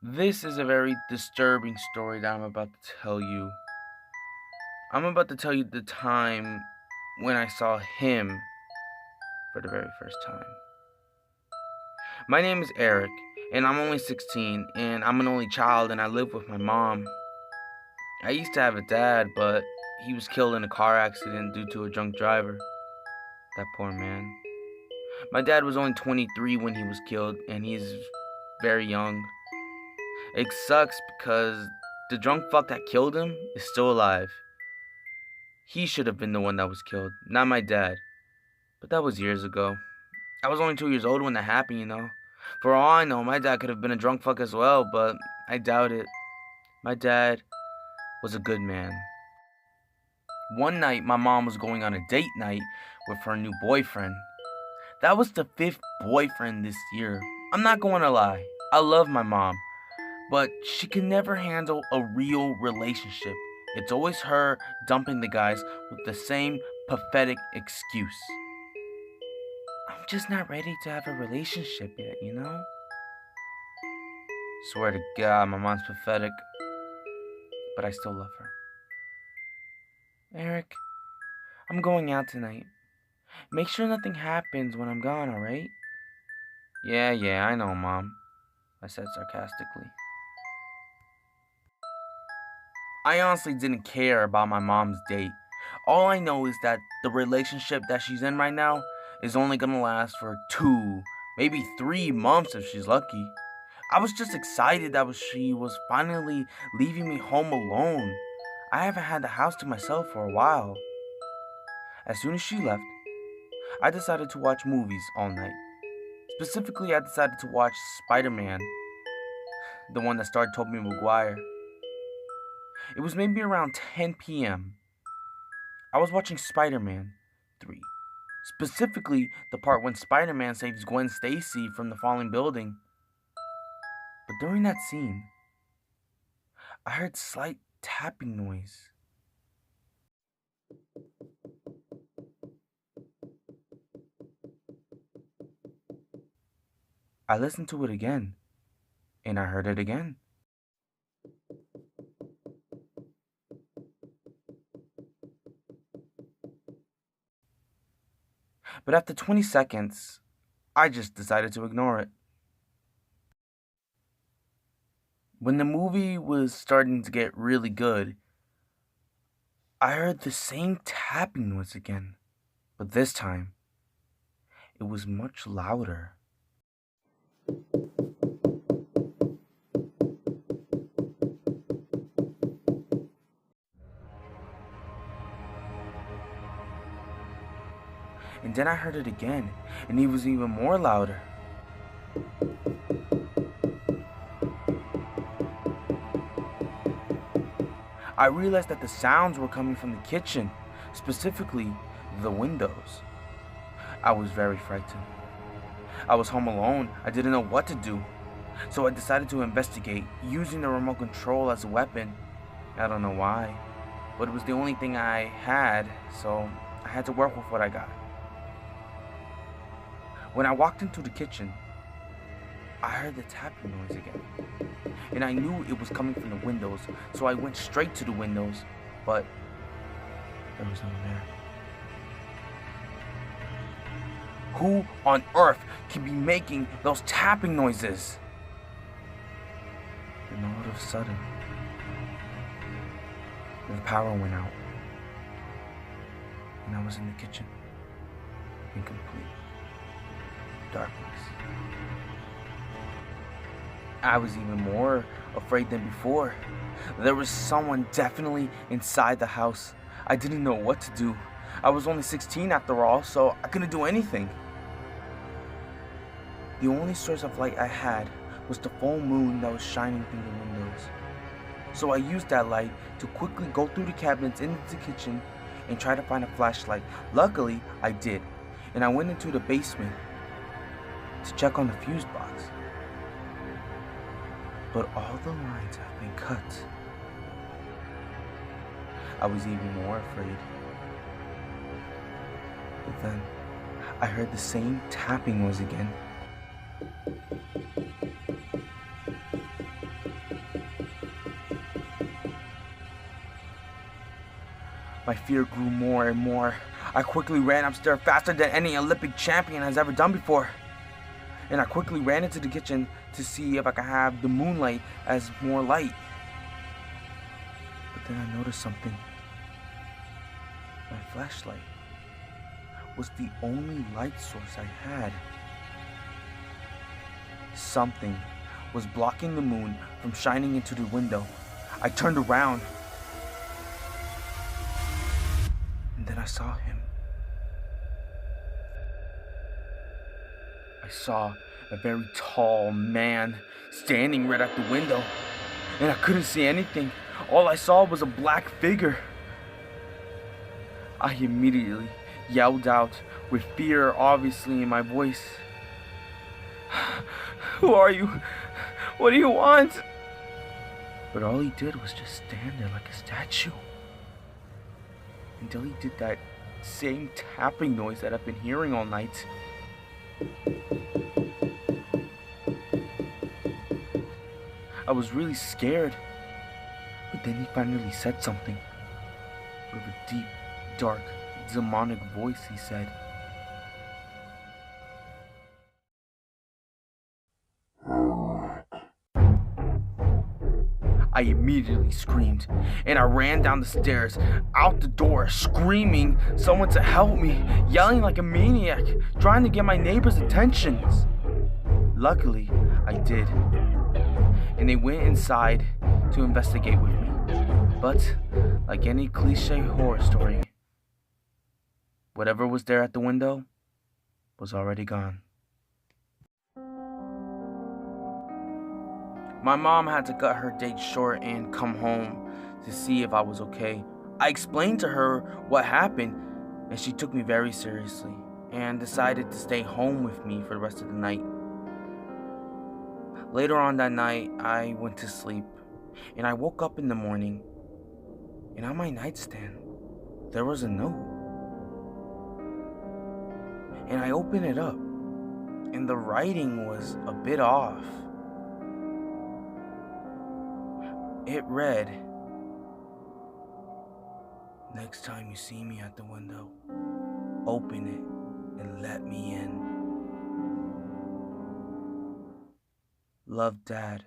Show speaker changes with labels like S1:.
S1: This is a very disturbing story that I'm about to tell you. I'm about to tell you the time when I saw him for the very first time. My name is Eric, and I'm only 16, and I'm an only child, and I live with my mom. I used to have a dad, but he was killed in a car accident due to a drunk driver. That poor man. My dad was only 23 when he was killed, and he's very young. It sucks because the drunk fuck that killed him is still alive. He should have been the one that was killed, not my dad. But that was years ago. I was only 2 years old when that happened. For all I know, my dad could have been a drunk fuck as well, but I doubt it. My dad was a good man. One night, my mom was going on a date night with her new boyfriend. That was the fifth boyfriend this year. I'm not going to lie. I love my mom, but she can never handle a real relationship. It's always her dumping the guys with the same pathetic excuse. I'm just not ready to have a relationship yet. Swear to God, my mom's pathetic, but I still love her. Eric, I'm going out tonight. Make sure nothing happens when I'm gone, alright? Yeah, I know, Mom, I said sarcastically. I honestly didn't care about my mom's date. All I know is that the relationship that she's in right now is only gonna last for 2, maybe 3 months if she's lucky. I was just excited that she was finally leaving me home alone. I haven't had the house to myself for a while. As soon as she left, I decided to watch movies all night. Specifically, I decided to watch Spider-Man, the one that starred Tobey Maguire. It was maybe around 10 p.m. I was watching Spider-Man 3. Specifically, the part when Spider-Man saves Gwen Stacy from the falling building. But during that scene, I heard slight tapping noise. I listened to it again, and I heard it again. But after 20 seconds, I just decided to ignore it. When the movie was starting to get really good, I heard the same tapping noise again, but this time, it was much louder. And then I heard it again, and it was even more louder. I realized that the sounds were coming from the kitchen, specifically the windows. I was very frightened. I was home alone. I didn't know what to do. So I decided to investigate, using the remote control as a weapon. I don't know why, but it was the only thing I had, so I had to work with what I got. When I walked into the kitchen, I heard the tapping noise again, and I knew it was coming from the windows, so I went straight to the windows, but there was no one there. Who on earth can be making those tapping noises? And all of a sudden, the power went out, and I was in the kitchen in complete darkness. I was even more afraid than before. There was someone definitely inside the house. I didn't know what to do. I was only 16 after all, so I couldn't do anything. The only source of light I had was the full moon that was shining through the windows. So I used that light to quickly go through the cabinets into the kitchen and try to find a flashlight. Luckily, I did, and I went into the basement to check on the fuse box. But all the lines have been cut. I was even more afraid. But then, I heard the same tapping noise again. My fear grew more and more. I quickly ran upstairs faster than any Olympic champion has ever done before. And I quickly ran into the kitchen to see if I could have the moonlight as more light. But then I noticed something. My flashlight was the only light source I had. Something was blocking the moon from shining into the window. I turned around, and then I saw him. I saw a very tall man standing right at the window, and I couldn't see anything. All I saw was a black figure. I immediately yelled out, with fear obviously in my voice. "Who are you? What do you want?" But all he did was just stand there like a statue. Until he did that same tapping noise that I've been hearing all night. I was really scared. But then he finally said something. With a deep, dark, demonic voice, he said, I immediately screamed, and I ran down the stairs, out the door, screaming someone to help me, yelling like a maniac, trying to get my neighbors' attentions. Luckily, I did, and they went inside to investigate with me. But, like any cliche horror story, whatever was there at the window was already gone. My mom had to cut her date short and come home to see if I was okay. I explained to her what happened, and she took me very seriously and decided to stay home with me for the rest of the night. Later on that night, I went to sleep, and I woke up in the morning, and on my nightstand, there was a note. And I opened it up, and the writing was a bit off. It read, "Next time you see me at the window, open it and let me in. Love, Dad."